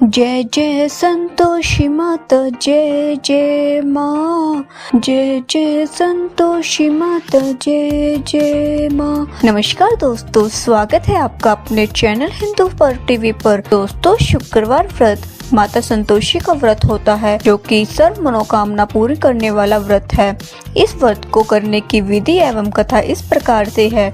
जय जय संतोषी माता, जय जय माँ। जय जय संतोषी माता, जय जय माँ। नमस्कार दोस्तों, स्वागत है आपका अपने चैनल हिंदू पर टीवी पर। दोस्तों, शुक्रवार व्रत माता संतोषी का व्रत होता है, जो कि सर्व मनोकामना पूरी करने वाला व्रत है। इस व्रत को करने की विधि एवं कथा इस प्रकार से है।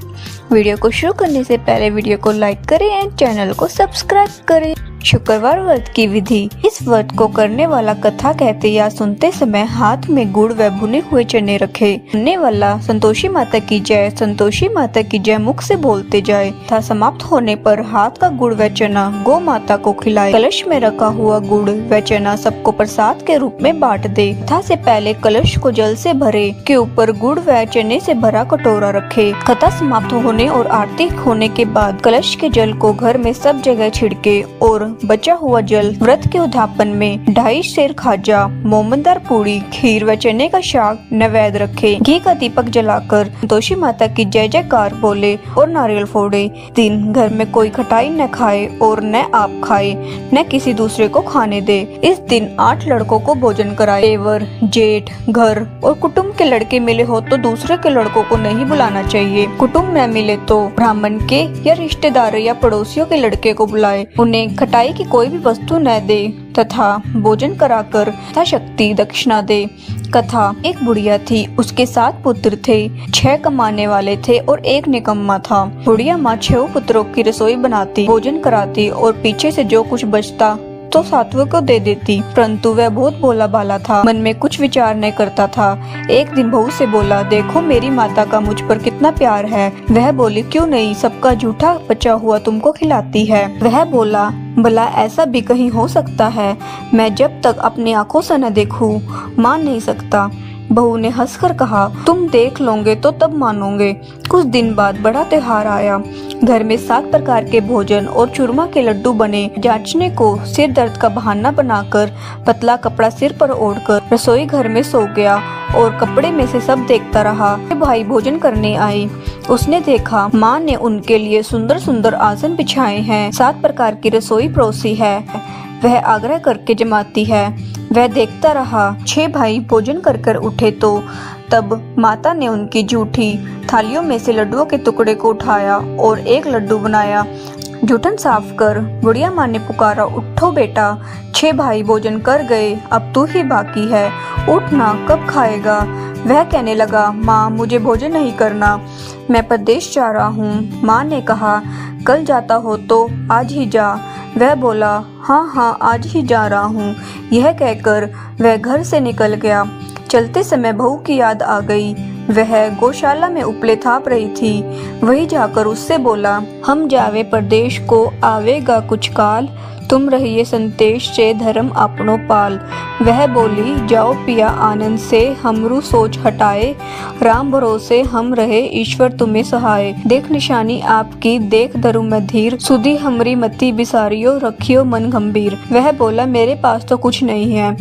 वीडियो को शुरू करने से पहले वीडियो को लाइक करें एंड चैनल को सब्सक्राइब करें। शुक्रवार व्रत की विधि। इस व्रत को करने वाला कथा कहते या सुनते समय हाथ में गुड़ व भुने हुए चने रखे। सुनने वाला संतोषी माता की जय, संतोषी माता की जय मुख से बोलते जाए तथा समाप्त होने पर हाथ का गुड़ व चना गौ माता को खिलाए। कलश में रखा हुआ गुड़ व चना सबको प्रसाद के रूप में बांट दे तथा से पहले कलश को जल से भरे, के ऊपर गुड़ व चने से भरा कटोरा रखे। कथा समाप्त होने और आरती होने के बाद कलश के जल को घर में सब जगह छिड़के और बचा हुआ जल व्रत के उद्यापन में 2.5 सेर खाजा, मोमनदार पूरी, खीर व चने का शाक नैवेद्य रखे। घी का दीपक जलाकर संतोषी माता की जय जयकार बोले और नारियल फोड़े। दिन घर में कोई खटाई न खाए और न आप खाए, न किसी दूसरे को खाने दे। इस दिन 8 लड़कों को भोजन कराए। देवर, जेठ, घर और कुटुंब के लड़के मिले हो तो दूसरे के लड़कों को नहीं बुलाना चाहिए। कुटुंब न मिले तो ब्राह्मण के या रिश्तेदार या पड़ोसियों के लड़के को बुलाए। उन्हें खटाई की कोई भी वस्तु न दे तथा भोजन कराकर तथा शक्ति दक्षिणा दे। कथा। एक बुढ़िया थी, उसके 7 पुत्र थे। 6 कमाने वाले थे और 1 निकम्मा था। बुढ़िया माँ 6 पुत्रों की रसोई बनाती, भोजन कराती और पीछे से जो कुछ बचता तो 7वें को दे देती। परंतु वह बहुत भोला भाला था, मन में कुछ विचार नहीं करता था। एक दिन बहू से बोला, देखो मेरी माता का मुझ पर कितना प्यार है। वह बोली, क्यों नहीं, सबका जूठा बचा हुआ तुमको खिलाती है। वह बोला, भला ऐसा भी कहीं हो सकता है? मैं जब तक अपनी आंखों से न देखूं मान नहीं सकता। बहू ने हंसकर कहा, तुम देख लोगे तो तब मानोगे। कुछ दिन बाद बड़ा त्योहार आया। घर में 7 प्रकार के भोजन और चूरमा के लड्डू बने। जांचने को सिर दर्द का बहाना बनाकर पतला कपड़ा सिर पर ओढ़कर रसोई घर में सो गया और कपड़े में से सब देखता रहा। भाई भोजन करने आई। उसने देखा माँ ने उनके लिए सुंदर सुंदर आसन बिछाए हैं, 7 प्रकार की रसोई परोसी है। वह आग्रह करके जमाती है। वह देखता रहा। 6 भाई भोजन कर कर उठे तो तब माता ने उनकी जूठी थालियों में से लड्डुओं के टुकड़े को उठाया और एक लड्डू बनाया। जूठन साफ कर बुढ़िया माँ ने पुकारा, उठो बेटा, 6 भाई भोजन कर गए, अब तू ही बाकी है, उठना, कब खाएगा? वह कहने लगा, माँ मुझे भोजन नहीं करना, मैं परदेश जा रहा हूँ। माँ ने कहा, कल जाता हो तो आज ही जा। वह बोला, हाँ हाँ आज ही जा रहा हूँ। यह कहकर वह घर से निकल गया। चलते समय बहू की याद आ गई। वह गौशाला में उपले थाप रही थी। वही जाकर उससे बोला, हम जावे परदेश को आवेगा कुछ काल, तुम रहिए संतेश से धर्म अपनो पाल। वह बोली, जाओ पिया आनंद से हमरू सोच हटाए, राम भरोसे हम रहे ईश्वर तुम्हें सहाय। देख निशानी आपकी देख धरु मैं धीर, सुधी हमरी मति बिसारियो रखियो मन गंभीर। वह बोला, मेरे पास तो कुछ नहीं है,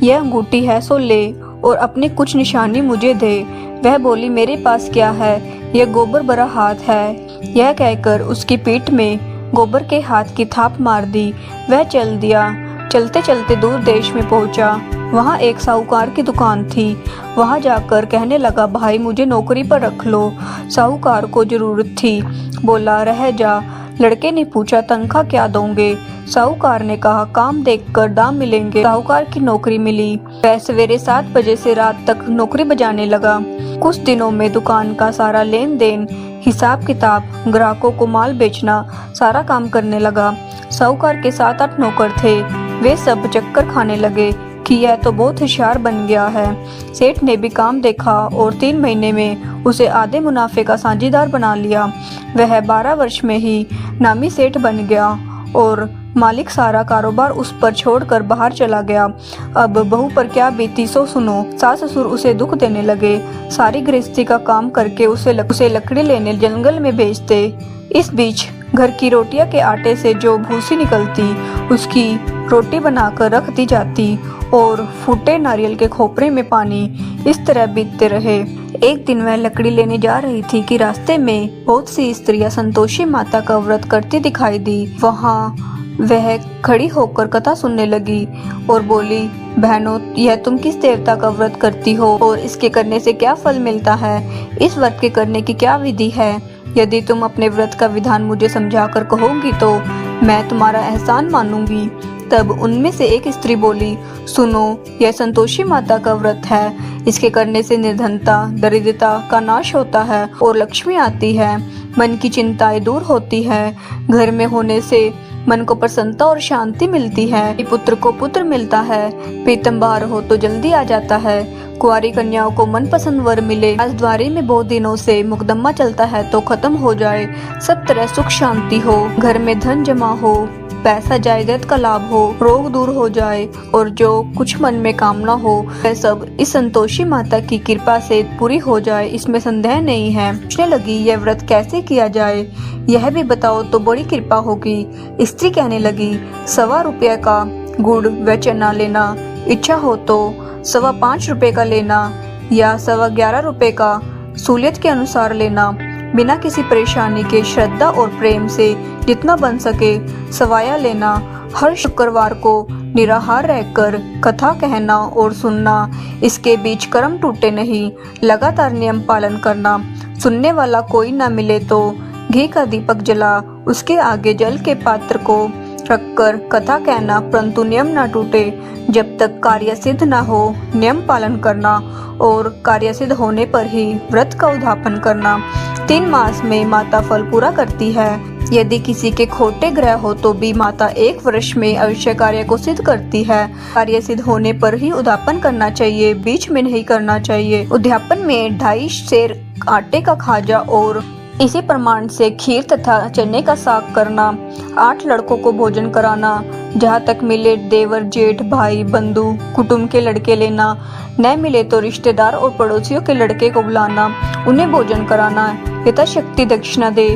यह अंगूठी है सो ले और अपनी कुछ निशानी मुझे दे। वह बोली, मेरे पास क्या है, यह गोबर भरा हाथ है। यह कहकर उसकी पीठ में गोबर के हाथ की थाप मार दी। वह चल दिया। चलते चलते दूर देश में पहुंचा। वहां एक साहूकार की दुकान थी। वहां जाकर कहने लगा, भाई मुझे नौकरी पर रख लो। साहूकार को जरूरत थी। बोला, रह जा। लड़के ने पूछा, तनख्वाह क्या दोगे? साहूकार ने कहा, काम देखकर दाम मिलेंगे। साहूकार की नौकरी मिली। वह सवेरे 7 बजे से रात तक नौकरी बजाने लगा। कुछ दिनों में दुकान का सारा लेन देन, हिसाब किताब, ग्राहकों को माल बेचना, सारा काम करने लगा। साहूकार के 7-8 नौकर थे। वे सब चक्कर खाने लगे कि यह तो बहुत होशियार बन गया है। सेठ ने भी काम देखा और 3 महीने में उसे आधे मुनाफे का साझीदार बना लिया। वह 12 वर्ष में ही नामी सेठ बन गया और मालिक सारा कारोबार उस पर छोड़कर बाहर चला गया। अब बहू पर क्या बीती सो सुनो। सास ससुर उसे दुख देने लगे। सारी गृहस्थी का काम करके उसे लकड़ी लेने जंगल में भेजते। इस बीच घर की रोटियां के आटे से जो भूसी निकलती उसकी रोटी बनाकर रख दी जाती और फूटे नारियल के खोपरे में पानी। इस तरह बीतते रहे। एक दिन वह लकड़ी लेने जा रही थी कि रास्ते में बहुत सी स्त्रियां संतोषी माता का व्रत करती दिखाई दी। वहाँ वह खड़ी होकर कथा सुनने लगी और बोली, बहनों, यह तुम किस देवता का व्रत करती हो और इसके करने से क्या फल मिलता है? इस व्रत के करने की क्या विधि है? यदि तुम अपने व्रत का विधान मुझे समझाकर कहोगी तो मैं तुम्हारा एहसान मानूंगी। तब उनमें से एक स्त्री बोली, सुनो, यह संतोषी माता का व्रत है। इसके करने से निर्धनता, दरिद्रता का नाश होता है और लक्ष्मी आती है। मन की चिंताएं दूर होती है। घर में होने से मन को प्रसन्नता और शांति मिलती है। पुत्र को पुत्र मिलता है। प्रीतम बाहर हो तो जल्दी आ जाता है। कुंवारी कन्याओं को मनपसंद वर मिले। राजद्वारी में बहुत दिनों से मुकदमा चलता है तो खत्म हो जाए। सब तरह सुख शांति हो। घर में धन जमा हो, पैसा जायदाद का लाभ हो, रोग दूर हो जाए और जो कुछ मन में कामना हो वह सब इस संतोषी माता की कृपा से पूरी हो जाए, इसमें संदेह नहीं है। पूछने लगी, यह व्रत कैसे किया जाए, यह भी बताओ तो बड़ी कृपा होगी। स्त्री कहने लगी, 1.25 रुपये का गुड़ व चना लेना, इच्छा हो तो 5.25 रुपये का लेना या 11.25 रुपये का सूलियत के अनुसार लेना। बिना किसी परेशानी के श्रद्धा और प्रेम से जितना बन सके सवाया लेना। हर शुक्रवार को निराहार रहकर कथा कहना और सुनना। इसके बीच कर्म टूटे नहीं। लगातार नियम पालन करना। सुनने वाला कोई न मिले तो घी का दीपक जला उसके आगे जल के पात्र को रखकर कथा कहना, परंतु नियम न टूटे। जब तक कार्य सिद्ध न हो नियम पालन करना और कार्य सिद्ध होने पर ही व्रत का उद्यापन करना। 3 मास में माता फल पूरा करती है। यदि किसी के खोटे ग्रह हो तो भी माता 1 वर्ष में अवश्य कार्य को सिद्ध करती है। कार्य सिद्ध होने पर ही उद्यापन करना चाहिए, बीच में नहीं करना चाहिए। उद्यापन में 2.5 सेर आटे का खाजा और इसी प्रमाण से खीर तथा चने का साग करना। 8 लड़कों को भोजन कराना। जहाँ तक मिले देवर, जेठ, भाई, बंधु, कुटुंब के लड़के लेना। न मिले तो रिश्तेदार और पड़ोसियों के लड़के को बुलाना, उन्हें भोजन कराना। यथाशक्ति दक्षिणा दे।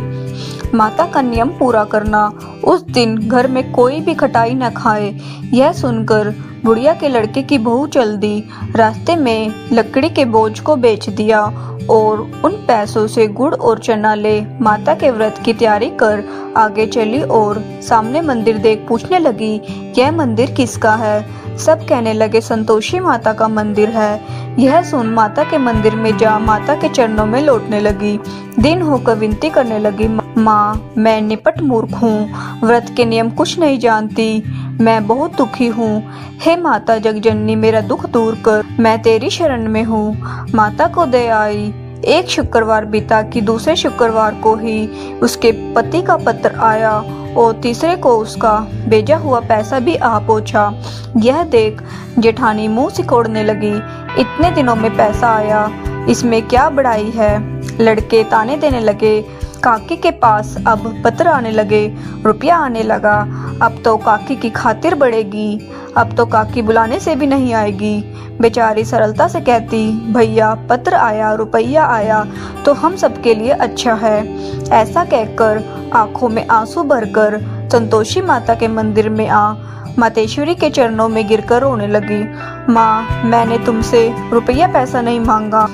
माता का नियम पूरा करना। उस दिन घर में कोई भी खटाई न खाए। यह सुनकर बुढ़िया के लड़के की बहू चल दी। रास्ते में लकड़ी के बोझ को बेच दिया और उन पैसों से गुड़ और चना ले माता के व्रत की तैयारी कर आगे चली और सामने मंदिर देख पूछने लगी, यह मंदिर किसका है? सब कहने लगे, संतोषी माता का मंदिर है। यह सुन माता के मंदिर में जा माता के चरणों में लौटने लगी। दिन होकर विनती करने लगी, माँ, मैं निपट मूर्ख हूँ, व्रत के नियम कुछ नहीं जानती, मैं बहुत दुखी हूँ। हे माता जगजननी, मेरा दुख दूर कर, मैं तेरी शरण में हूँ। माता को दया आई। एक शुक्रवार बीता कि दूसरे शुक्रवार को ही उसके पति का पत्र आया और तीसरे को उसका भेजा हुआ पैसा भी आ पहुंचा। यह देख जेठानी मुंह सिकोड़ने लगी, इतने दिनों में पैसा आया, इसमें क्या बड़ाई है? लड़के ताने देने लगे। काकी के पास अब पत्र आने लगे, रुपया आने लगा। अब तो काकी की खातिर बढ़ेगी, अब तो काकी बुलाने से भी नहीं आएगी। बेचारी सरलता से कहती, भैया पत्र आया, रुपया आया तो हम सबके लिए अच्छा है। ऐसा कहकर आंखों में आंसू भरकर संतोषी माता के मंदिर में आ मातेश्वरी के चरणों में गिरकर रोने लगी। माँ, मैंने तुमसे रुपया पैसा नहीं मांगा,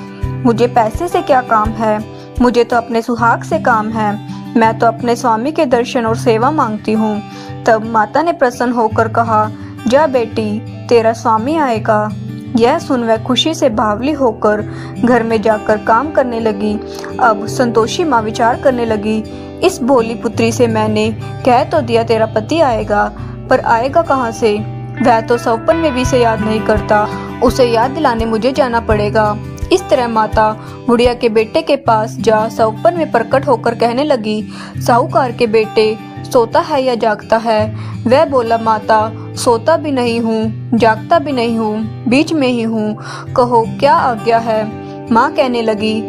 मुझे पैसे से क्या काम है, मुझे तो अपने सुहाग से काम है, मैं तो अपने स्वामी के दर्शन और सेवा मांगती हूँ। तब माता ने प्रसन्न होकर कहा, जा बेटी, तेरा स्वामी आएगा। यह सुन वह खुशी से बावली होकर घर में जाकर काम करने लगी। अब संतोषी माँ विचार करने लगी, इस भोली पुत्री से मैंने कह तो दिया तेरा पति आएगा, पर आएगा कहाँ से? वह तो सौपन में भी से याद नहीं करता, उसे याद दिलाने मुझे जाना पड़ेगा। इस तरह माता बुढ़िया के बेटे के पास जा सौपन में प्रकट होकर कहने लगी, साहूकार के बेटे, सोता है या जागता है? वह बोला, माता, सोता भी नहीं हूँ, जागता भी नहीं हूँ, बीच में ही हूँ, कहो क्या आज्ञा है? माँ कहने लगी,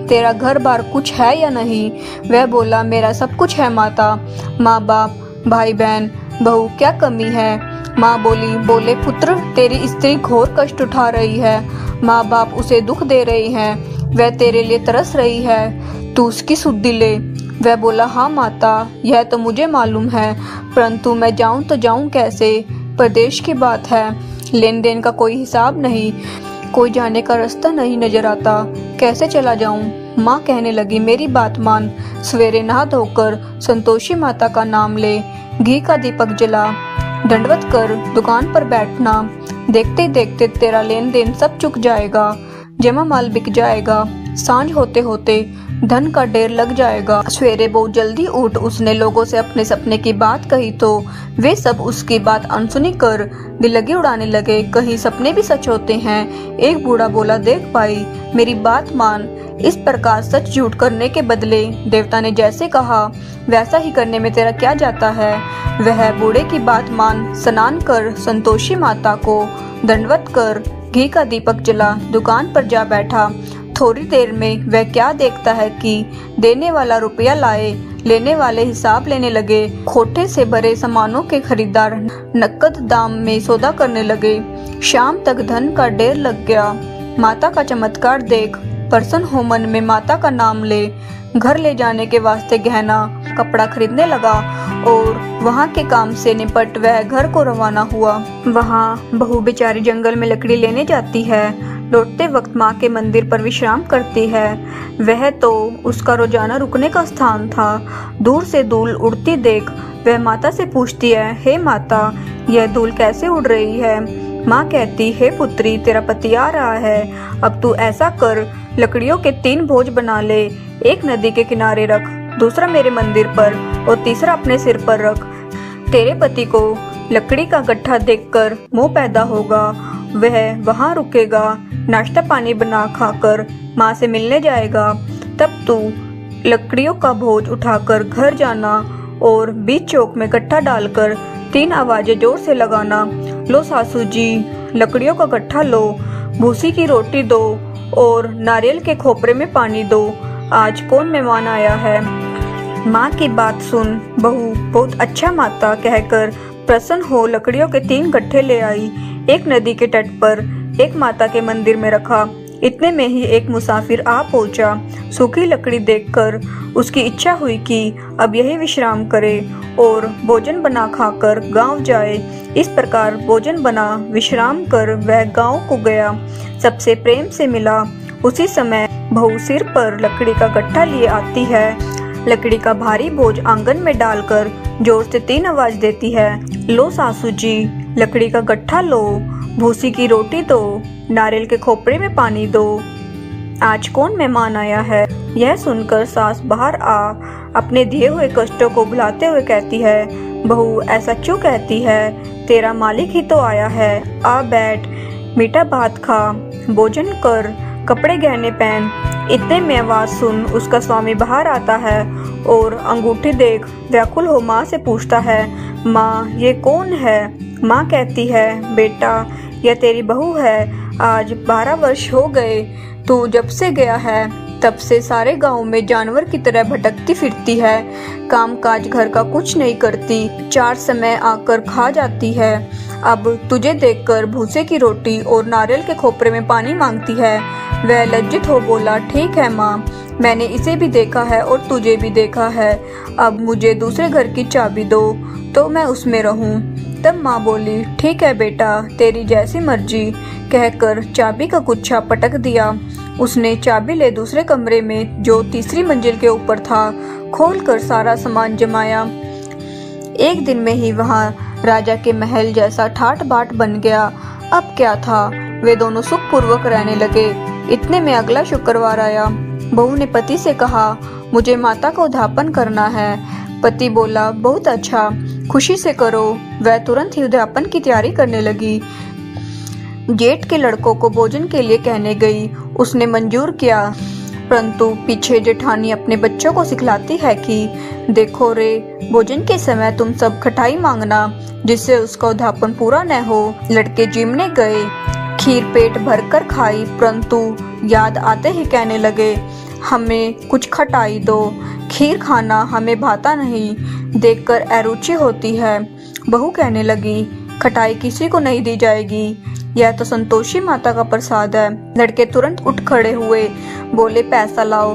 तेरा घर बार कुछ है या नहीं? वह बोला, मेरा सब कुछ है माता, माँ बाप, भाई बहन, बहू, क्या कमी है? माँ बोले पुत्र, तेरी स्त्री घोर कष्ट उठा रही है, माँ बाप उसे दुख दे रही हैं, वह तेरे लिए तरस रही है, तू उसकी सुधि ले। वह बोला, हाँ माता, यह तो मुझे मालूम है, परंतु मैं जाऊं तो जाऊं कैसे? प्रदेश की बात है, लेन देन का कोई हिसाब नहीं, कोई जाने का रास्ता नहीं नजर आता, कैसे चला जाऊं? माँ कहने लगी, मेरी बात मान, सवेरे नहा धोकर संतोषी माता का नाम ले, घी का दीपक जला, दंडवत कर दुकान पर बैठना। देखते देखते तेरा लेन देन सब चुक जाएगा, जमा माल बिक जाएगा, सांझ होते होते धन का ढेर लग जाएगा। सवेरे बहुत जल्दी उठ उसने लोगों से अपने सपने की बात कही तो वे सब उसकी बात अनसुनी कर दिल्लगी उड़ाने लगे। कहीं सपने भी सच होते हैं। एक बूढ़ा बोला, देख भाई मेरी बात मान, इस प्रकार सच झूठ करने के बदले देवता ने जैसे कहा वैसा ही करने में तेरा क्या जाता है। वह बूढ़े की बात मान स्नान कर संतोषी माता को दंडवत कर घी का दीपक जला दुकान पर जा बैठा। थोड़ी देर में वह क्या देखता है कि देने वाला रुपया लाए, लेने वाले हिसाब लेने लगे। खोटे से भरे सामानों के खरीदार नकद दाम में सौदा करने लगे। शाम तक धन का ढेर लग गया। माता का चमत्कार देख प्रसन्न हो मन में माता का नाम ले। घर ले जाने के वास्ते गहना कपड़ा खरीदने लगा और वहाँ के काम से निपट वह घर को रवाना हुआ। वहाँ बहू बेचारी जंगल में लकड़ी लेने जाती है। लौटते वक्त माँ के मंदिर पर विश्राम करती है। वह तो उसका रोजाना रुकने का स्थान था। दूर से धूल उड़ती देख वह माता से पूछती है, हे माता यह धूल कैसे उड़ रही है। माँ कहती, हे पुत्री तेरा पति आ रहा है, अब तू ऐसा कर लकड़ियों के 3 भोज बना ले। एक नदी के किनारे रख, दूसरा मेरे मंदिर पर और तीसरा अपने सिर पर रख। तेरे पति को लकड़ी का गट्ठा देखकर मोह पैदा होगा, वह वहाँ रुकेगा, नाश्ता पानी बना खाकर माँ से मिलने जाएगा। तब तू लकड़ियों का भोज उठाकर घर जाना और बीच चौक में गट्ठा डालकर 3 आवाजें जोर से लगाना, लो सासू जी लकड़ियों का गट्ठा लो, भूसी की रोटी दो और नारियल के खोपरे में पानी दो, आज कौन मेहमान आया है। माँ की बात सुन बहू बहुत अच्छा माता कहकर प्रसन्न हो लकड़ियों के 3 गट्ठे ले आई। एक नदी के तट पर एक माता के मंदिर में रखा। इतने में ही एक मुसाफिर आ पहुंचा। सूखी लकड़ी देखकर उसकी इच्छा हुई कि अब यही विश्राम करे और भोजन बना खाकर गांव जाए। इस प्रकार भोजन बना विश्राम कर वह गांव को गया, सबसे प्रेम से मिला। उसी समय बहू सिर पर लकड़ी का गट्ठा लिए आती है। लकड़ी का भारी बोझ आंगन में डालकर जोर से 3 आवाज देती है, लो सासू जी लकड़ी का गट्ठा लो, भूसी की रोटी दो, नारियल के खोपरे में पानी दो, आज कौन मेहमान आया है। यह सुनकर सास बाहर आ अपने दिए हुए कष्टों को भुलाते हुए कहती है, बहू ऐसा क्यों कहती है, तेरा मालिक ही तो आया है, आ बैठ, मीठा भात खा, भोजन कर, कपड़े गहने पहन। इतने में आवाज सुन उसका स्वामी बाहर आता है और अंगूठी देख व्याकुल हो माँ से पूछता है, माँ ये कौन है। माँ कहती है, बेटा यह तेरी बहू है, आज 12 वर्ष हो गए, तू जब से गया है तब से सारे गांव में जानवर की तरह भटकती फिरती है, काम काज घर का कुछ नहीं करती, 4 समय आकर खा जाती है। अब तुझे देखकर भूसे की रोटी और नारियल के खोपरे में पानी मांगती है। वह लज्जित हो बोला, ठीक है माँ, मैंने इसे भी देखा है और तुझे भी देखा है, अब मुझे दूसरे घर की चाबी दो तो मैं उसमें रहूं। तब माँ बोली, ठीक है बेटा तेरी जैसी मर्जी, कहकर चाबी का गुच्छा पटक दिया। उसने चाबी ले दूसरे कमरे में जो तीसरी मंजिल के ऊपर था खोलकर सारा सामान जमाया। एक दिन में ही वहाँ राजा के महल जैसा ठाट बाट बन गया। अब क्या था, वे दोनों सुखपूर्वक रहने लगे। इतने में अगला शुक्रवार आया। बहू ने पति से कहा, मुझे माता का उद्यापन करना है। पति बोला, बहुत अच्छा, खुशी से करो। वह तुरंत ही उद्यापन की तैयारी करने लगी। जेठ के लड़कों को भोजन के लिए कहने गई, उसने मंजूर किया, परंतु पीछे जेठानी अपने बच्चों को सिखलाती है कि देखो रे, भोजन के समय तुम सब खटाई मांगना, जिससे उसका उद्यापन पूरा न हो। लड़के जिमने गए, खीर पेट भरकर खाई, परंतु याद आते ही कहने लगे, हमें कुछ खटाई दो, खीर खाना हमें भाता नहीं, देखकर अरुचि होती है। बहू कहने लगी, खटाई किसी को नहीं दी जाएगी, यह तो संतोषी माता का प्रसाद है। लड़के तुरंत उठ खड़े हुए, बोले पैसा लाओ।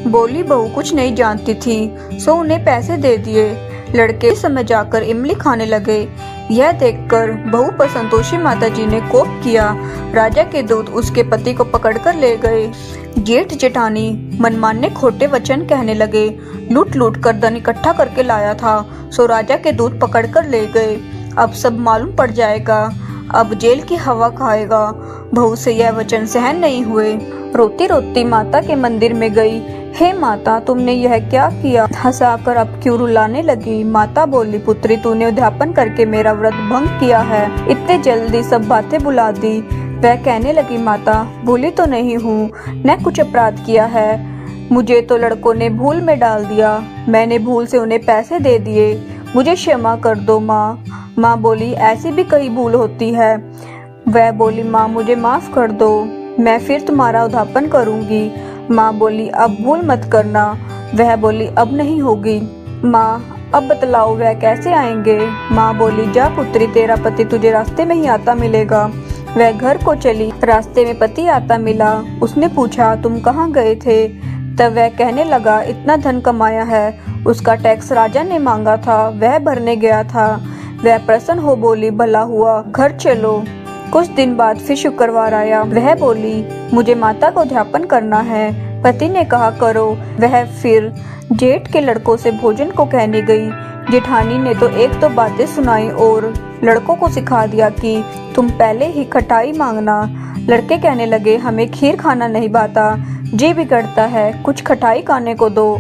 बोली बहू कुछ नहीं जानती थी, सो उन्हें पैसे दे दिए। लड़के समय जाकर इमली खाने लगे। यह देखकर बहू पर संतोषी माता जी ने कोप किया। राजा के दूत उसके पति को पकड़कर ले गए। जेठ जेठानी मनमाने खोटे वचन कहने लगे। लूट लूट कर धन इकट्ठा करके लाया था, सो राजा के दूत पकड़कर ले गए। अब सब मालूम पड़ जाएगा, अब जेल की हवा खाएगा। बहू से यह वचन सहन नहीं हुए। रोती रोती माता के मंदिर में गई। हे माता, तुमने यह क्या किया? हंसाकर अब क्यों रुलाने लगी? माता बोली, पुत्री, तूने उद्यापन करके मेरा व्रत भंग किया है। इतने जल्दी सब बातें बुला दी। वह कहने लगी, माता, भूली तो नहीं हूँ, न कुछ अपराध किया है। मुझे तो लड़कों ने भूल में डाल दिया। मैंने भूल से उन्हें पैसे दे दिए। मुझे क्षमा कर दो माँ। माँ बोली, ऐसी भी कई भूल होती है। वह बोली, माँ, मुझे माफ कर दो, मैं फिर तुम्हारा उद्यापन करूंगी। माँ बोली, अब भूल मत करना। वह बोली, अब नहीं होगी। माँ, अब बतलाओ वह कैसे आएंगे? माँ बोली, जा पुत्री, तेरा पति तुझे रास्ते में ही आता मिलेगा। वह घर को चली। रास्ते में पति आता मिला। उसने पूछा, तुम कहाँ गए थे? तब वह कहने लगा, इतना धन कमाया है, उसका टैक्स राजा ने मांगा था, वह भरने गया था। वह प्रसन्न हो बोली, भला हुआ, घर चलो। कुछ दिन बाद फिर शुक्रवार आया। वह बोली, मुझे माता को उद्यापन करना है। पति ने कहा, करो। वह फिर जेठ के लड़कों से भोजन को कहने गई। जेठानी ने तो एक दो बातें सुनाई और लड़कों को सिखा दिया कि तुम पहले ही खटाई मांगना। लड़के कहने लगे, हमें खीर खाना नहीं भाता, जी बिगड़ता है, कुछ खटाई खाने को दो।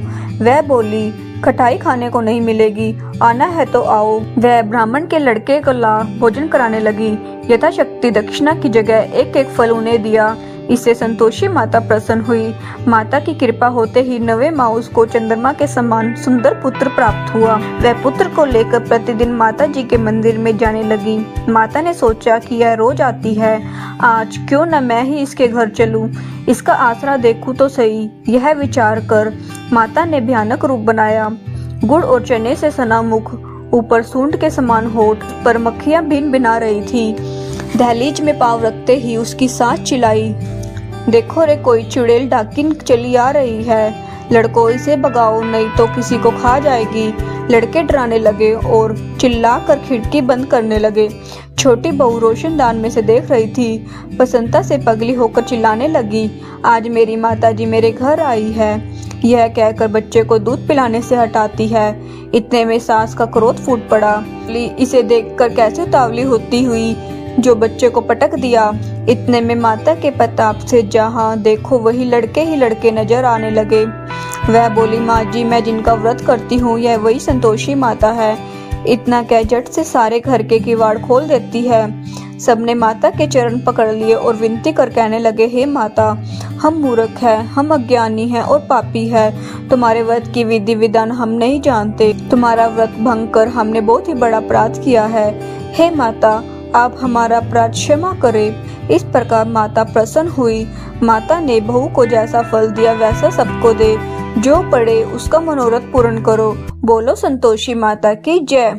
वह बोली, खटाई खाने को नहीं मिलेगी, आना है तो आओ। वह ब्राह्मण के लड़के को ला भोजन कराने लगी। यथाशक्ति दक्षिणा की जगह एक एक फल उन्हें दिया। इससे संतोषी माता प्रसन्न हुई। माता की कृपा होते ही नवे माउस को चंद्रमा के समान सुंदर पुत्र प्राप्त हुआ। वह पुत्र को लेकर प्रतिदिन माता जी के मंदिर में जाने लगी। माता ने सोचा कि यह रोज आती है, आज क्यों न मैं ही इसके घर चलूं, इसका आसरा देखूं तो सही। यह विचार कर माता ने भयानक रूप बनाया। गुड़ और चने से सना मुख, ऊपर सूंड के समान होठ, पर मक्खियां भिन भिना रही थी। दहलीज में पांव रखते ही उसकी सांस चिल्लाई, देखो रे, कोई चुड़ैल डाकिन चली आ रही है, लड़कों इसे भगाओ नहीं तो किसी को खा जाएगी। लड़के डराने लगे और चिल्लाकर खिड़की बंद करने लगे। छोटी बहू रोशनदान में से देख रही थी। प्रसन्नता से पगली होकर चिल्लाने लगी, आज मेरी माताजी मेरे घर आई है। यह कहकर बच्चे को दूध पिलाने से हटाती है। इतने में सास का क्रोध फूट पड़ा। इसे देखकर कैसे उतावली होती हुई जो बच्चे को पटक दिया। इतने में माता के प्रताप से जहाँ देखो वही ही लड़के नजर आने लगे। वह बोली, माँ जी, मैं जिनका व्रत करती हूँ यह वही संतोषी माता है। इतना कह झट से सारे घर के किवाड़ खोल देती है। सबने माता के चरण पकड़ लिए और विनती कर कहने लगे, हे माता, हम मूर्ख हैं, हम अज्ञानी हैं और पापी हैं। तुम्हारे व्रत की विधि विधान हम नहीं जानते। तुम्हारा व्रत भंग कर हमने बहुत ही बड़ा अपराध किया है। हे माता, आप हमारा अपराध क्षमा करें। इस प्रकार माता प्रसन्न हुई। माता ने बहू को जैसा फल दिया वैसा सबको दे, जो पड़े उसका मनोरथ पूर्ण करो। बोलो संतोषी माता की जय।